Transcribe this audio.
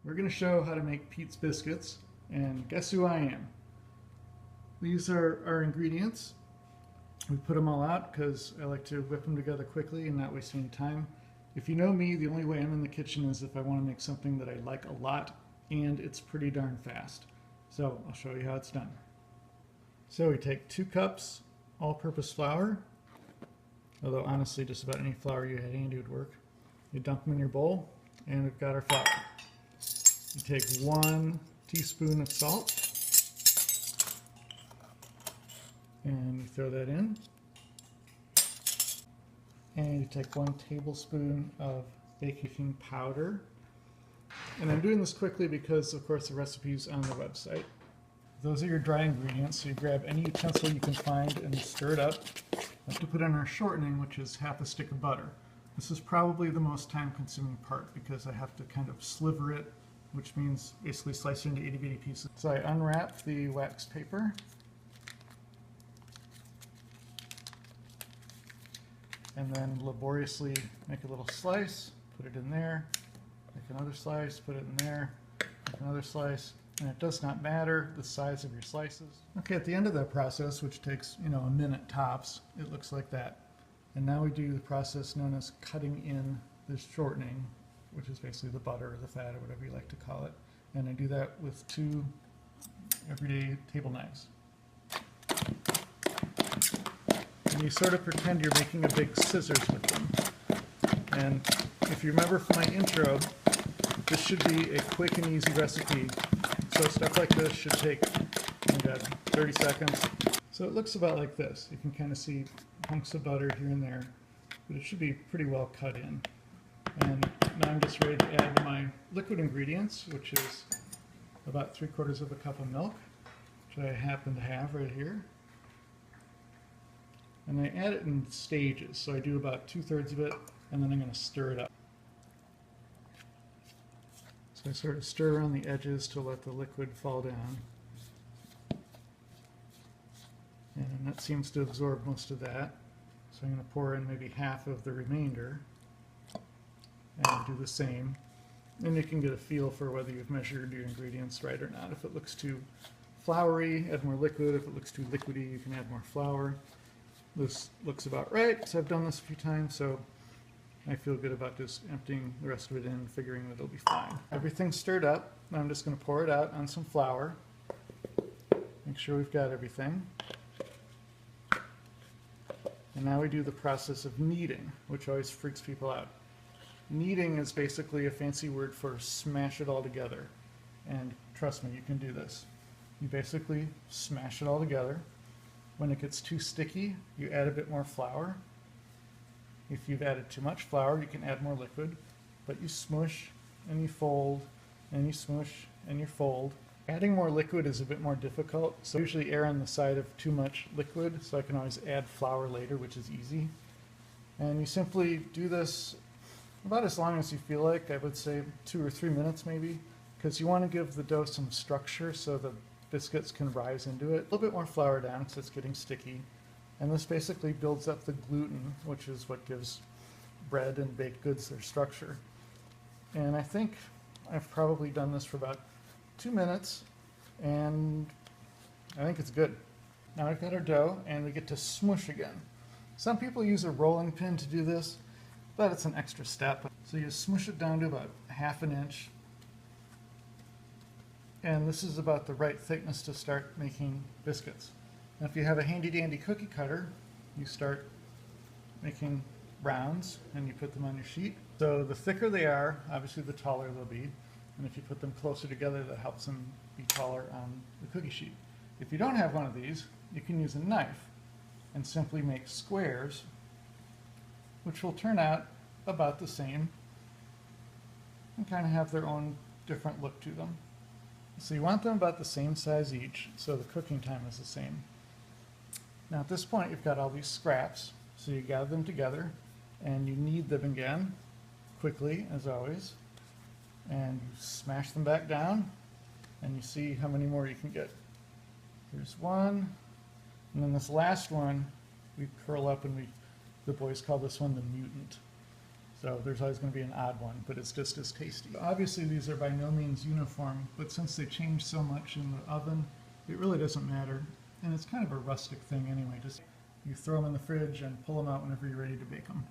We're going to show how to make Pete's biscuits, and guess who I am? These are our ingredients. We put them all out because I like to whip them together quickly and not waste any time. If you know me, the only way I'm in the kitchen is if I want to make something that I like a lot and it's pretty darn fast. So I'll show you how it's done. So we take 2 cups all-purpose flour, although honestly just about any flour you had handy would work. You dump them in your bowl, and we've got our flour. You take 1 teaspoon of salt, and you throw that in. And you take 1 tablespoon of baking powder. And I'm doing this quickly because, of course, the recipe's on the website. Those are your dry ingredients, so you grab any utensil you can find and stir it up. I have to put in our shortening, which is half a stick of butter. This is probably the most time-consuming part because I have to kind of sliver it, which means basically slice it into itty-bitty pieces. So I unwrap the waxed paper. And then laboriously make a little slice, put it in there, make another slice, put it in there, make another slice, and it does not matter the size of your slices. Okay, at the end of that process, which takes, a minute tops, it looks like that. And now we do the process known as cutting in the shortening, which is basically the butter or the fat or whatever you like to call it. And I do that with 2 everyday table knives. And you sort of pretend you're making a big scissors with them. And if you remember from my intro, this should be a quick and easy recipe. So stuff like this should take 30 seconds. So it looks about like this. You can kind of see hunks of butter here and there, but it should be pretty well cut in. And now I'm just ready to add my liquid ingredients, which is about 3/4 of a cup of milk, which I happen to have right here. And I add it in stages, so I do about 2/3 of it, and then I'm going to stir it up. So I sort of stir around the edges to let the liquid fall down. And that seems to absorb most of that. So I'm going to pour in maybe half of the remainder, and do the same. And you can get a feel for whether you've measured your ingredients right or not. If it looks too floury, add more liquid. If it looks too liquidy, you can add more flour. This looks about right, so I've done this a few times, so I feel good about just emptying the rest of it in and figuring that it'll be fine. Everything's stirred up. Now I'm just going to pour it out on some flour. Make sure we've got everything. And now we do the process of kneading, which always freaks people out. Kneading is basically a fancy word for smash it all together. And trust me, you can do this. You basically smash it all together. When it gets too sticky, you add a bit more flour. If you've added too much flour, you can add more liquid, but you smush and you fold and you smush and you fold. Adding more liquid is a bit more difficult, so I usually err on the side of too much liquid, so I can always add flour later, which is easy. And you simply do this about as long as you feel like. I would say 2 or 3 minutes maybe, because you want to give the dough some structure so the biscuits can rise into it. A little bit more flour down because it's getting sticky. And this basically builds up the gluten, which is what gives bread and baked goods their structure. And I think I've probably done this for about 2 minutes, and I think it's good. Now I've got our dough, and we get to smush again. Some people use a rolling pin to do this, but it's an extra step. So you smush it down to about 1/2 inch. And this is about the right thickness to start making biscuits. Now if you have a handy-dandy cookie cutter, you start making rounds and you put them on your sheet. So the thicker they are, obviously the taller they'll be. And if you put them closer together, that helps them be taller on the cookie sheet. If you don't have one of these, you can use a knife and simply make squares, which will turn out about the same and kind of have their own different look to them. So you want them about the same size each, so the cooking time is the same. Now at this point you've got all these scraps, so you gather them together and you knead them again, quickly as always, and you smash them back down, and you see how many more you can get. Here's one, and then this last one we curl up, and the boys call this one the mutant. So there's always going to be an odd one, but it's just as tasty. Obviously these are by no means uniform, but since they change so much in the oven, it really doesn't matter. And it's kind of a rustic thing anyway. Just you throw them in the fridge and pull them out whenever you're ready to bake them.